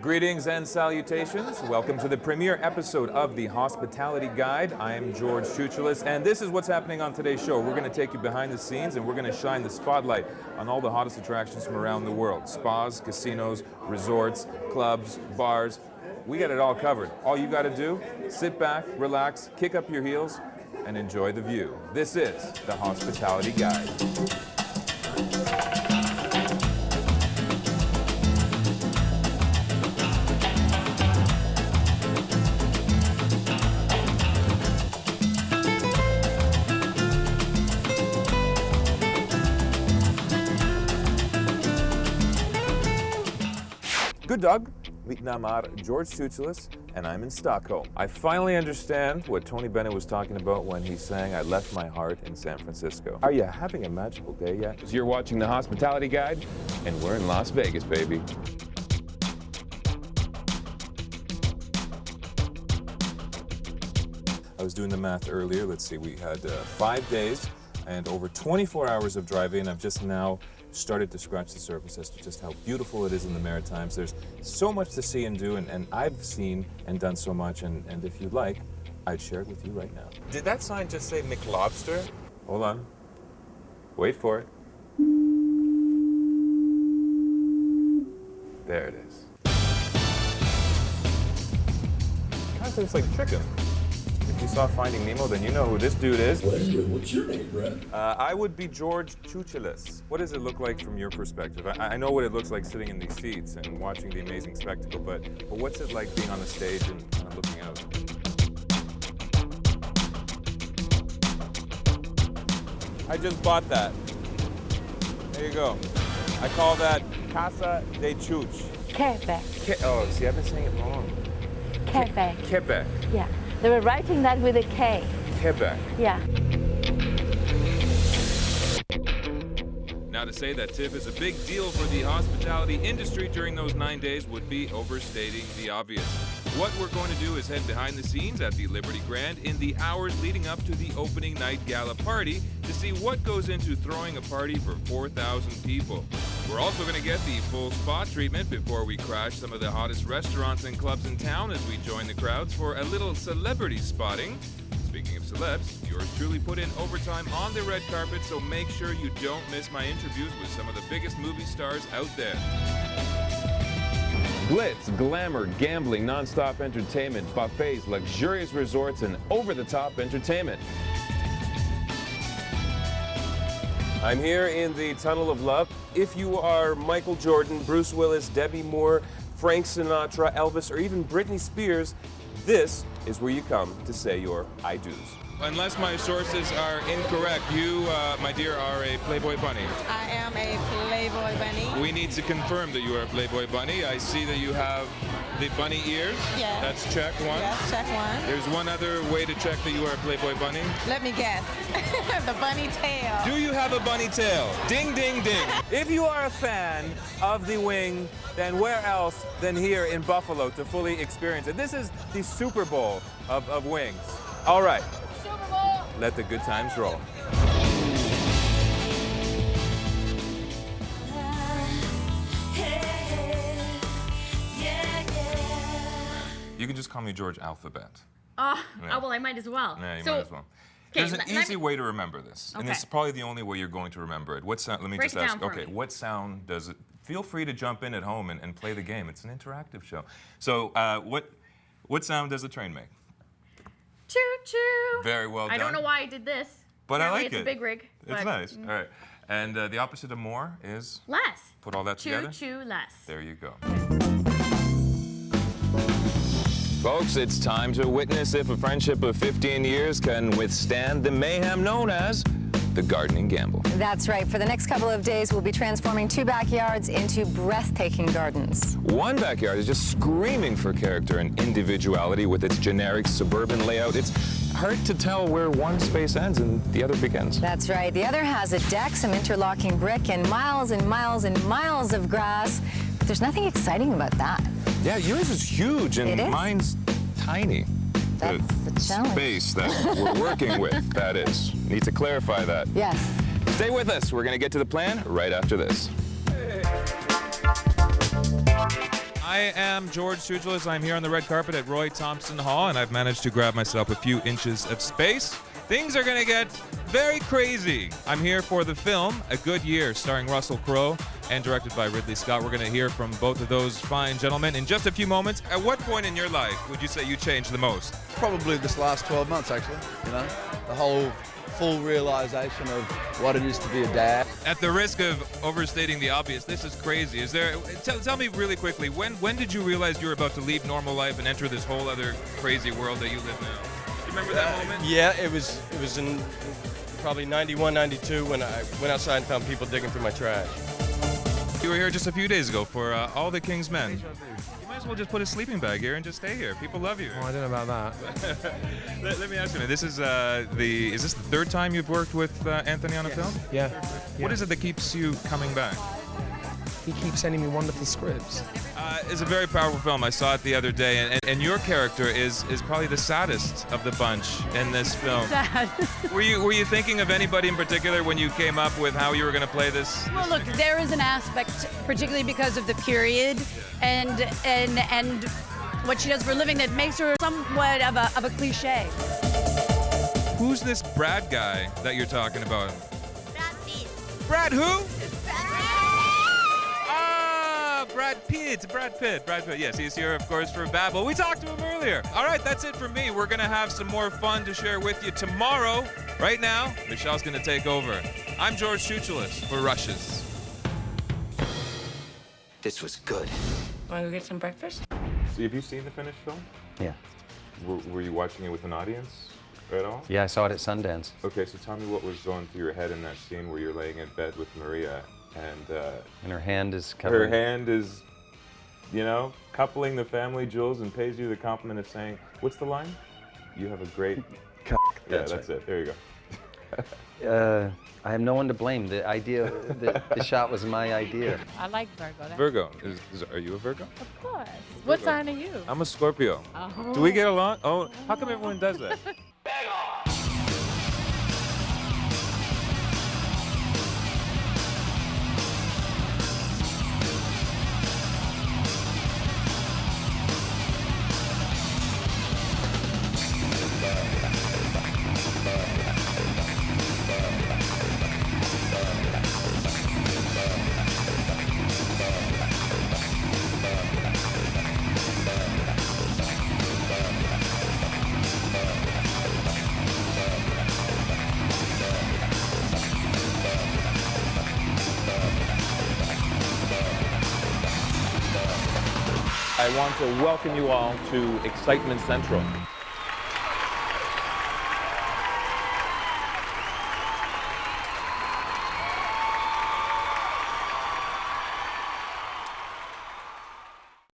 Greetings and salutations. Welcome to the premiere episode of the Hospitality Guide. I am George Tsioutsioulas, and this is what's happening on today's show. We're going to take you behind the scenes, and we're going to shine the spotlight on all the hottest attractions from around the world. Spas, casinos, resorts, clubs, bars. We got it all covered. All you got to do, sit back, relax, kick up your heels, and enjoy the view. This is the Hospitality Guide. Good dog. Mitt namn George Tsioutsioulas, and I'm in Stockholm. I finally understand what Tony Bennett was talking about when he sang, "I left my heart in San Francisco." Are you having a magical day yet? You're watching the Hospitality Guide, and we're in Las Vegas, baby. I was doing the math earlier. Let's see, we had 5 days and over 24 hours of driving. I've just now started to scratch the surface as to just how beautiful it is in the Maritimes. There's so much to see and do, and I've seen and done so much, and if you'd like, I'd share it with you right now. Did that sign just say McLobster? Hold on. Wait for it. There it is. Kind of tastes like chicken. If you saw Finding Nemo, then you know who this dude is. What's your name, Brad? I would be George Tsioutsioulas. What does it look like from your perspective? I know what it looks like sitting in these seats and watching the amazing spectacle, but what's it like being on the stage and looking out? I just bought that. There you go. I call that Casa de Tsiouts. Quebec. Oh, see, I've been saying it wrong. Quebec. Quebec. Yeah. They were writing that with a K. Quebec. Yeah. Now, to say that TIFF is a big deal for the hospitality industry during those 9 days would be overstating the obvious. What we're going to do is head behind the scenes at the Liberty Grand in the hours leading up to the opening night gala party to see what goes into throwing a party for 4,000 people. We're also going to get the full spa treatment before we crash some of the hottest restaurants and clubs in town as we join the crowds for a little celebrity spotting. Speaking of celebs, yours truly put in overtime on the red carpet, so make sure you don't miss my interviews with some of the biggest movie stars out there. Glitz, glamour, gambling, non-stop entertainment, buffets, luxurious resorts, and over-the-top entertainment. I'm here in the Tunnel of Love. If you are Michael Jordan, Bruce Willis, Debbie Moore, Frank Sinatra, Elvis, or even Britney Spears, this is where you come to say your I do's. Unless my sources are incorrect, you, my dear, are a Playboy bunny. I am a Playboy bunny. We need to confirm that you are a Playboy bunny. I see that you have the bunny ears. Yes. That's check one. Yes, check one. There's one other way to check that you are a Playboy bunny. Let me guess. The bunny tail. Do you have a bunny tail? Ding, ding, ding. If you are a fan of the wing, then where else than here in Buffalo to fully experience it? This is the Super Bowl of wings. All right. Super Bowl. Let the good times roll. You can just call me George Alphabet. Oh, well, I might as well. Yeah, you So, might as well. There's an easy way to remember this, and Okay. this is probably the only way you're going to remember it. What sound? Let me Break just it ask. down for Okay, me. what sound does it? Feel free to jump in at home and play the game. It's an interactive show. So, what sound does a train make? choo choo. Very well done. I don't know why I did this. But I Apparently like it's it. a big rig. It's but nice. All right, and the opposite of more is Less. put all that together. Choo choo less. There you go. Folks, it's time to witness if a friendship of 15 years can withstand the mayhem known as the gardening gamble. That's right. For the next couple of days, we'll be transforming 2 backyards into breathtaking gardens. One backyard is just screaming for character and individuality with its generic suburban layout. It's hard to tell where one space ends and the other begins. That's right. The other has a deck, some interlocking brick, and miles and miles and miles of grass. But there's nothing exciting about that. Yeah, yours is huge and It is? mine's tiny. That's the challenge. Space that we're working with, that is. Need to clarify that. Yes. Stay with us. We're going to get to the plan right after this. I am George Tsioutsioulas. I'm here on the red carpet at Roy Thompson Hall, and I've managed to grab myself a few inches of space. Things are going to get very crazy. I'm here for the film A Good Year, starring Russell Crowe and directed by Ridley Scott. We're going to hear from both of those fine gentlemen in just a few moments. At what point in your life would you say you changed the most? Probably this last 12 months, actually. You know, the whole full realization of what it is to be a dad. At the risk of overstating the obvious, this is crazy. Is there? Tell me really quickly, when did you realize you were about to leave normal life and enter this whole other crazy world that you live now? Do you remember that moment? Yeah, it was in probably 91, 92 when I went outside and found people digging through my trash. You were here just a few days ago for All the King's Men. You might as well just put a sleeping bag here and just stay here. People love you. Oh, I don't know about that. Let me ask you, this is is this the third time you've worked with Anthony on a film? Yeah. What is it that keeps you coming back? He keeps sending me wonderful scripts. It's a very powerful film. I saw it the other day, and your character is probably the saddest of the bunch in this film. Sad. Were you thinking of anybody in particular when you came up with how you were going to play this? Well, look, there is an aspect, particularly because of the period and what she does for a living, that makes her somewhat of a cliche. Who's this Brad guy that you're talking about? Brad Pitt. Brad who? Brad Pitt. Yes, he's here, of course, for Babel. We talked to him earlier. All right, that's it for me. We're going to have some more fun to share with you tomorrow. Right now, Michelle's going to take over. I'm George Tsioutsioulas for Rushes. This was good. Want to go get some breakfast? So have you seen the finished film? Yeah. Were you watching it with an audience at all? Yeah, I saw it at Sundance. Okay, so tell me what was going through your head in that scene where you're laying in bed with Maria and her hand is covering. Her hand is, you know, coupling the family jewels and pays you the compliment of saying, what's the line? You have a great... Yeah, that's right. it. There you go. I have no one to blame. The idea, the shot was my idea. I like Virgo. Virgo. Are you a Virgo? Of course. What sign are you? I'm a Scorpio. Oh. Do we get along? Oh, how come everyone does that? I want to welcome you all to Excitement Central.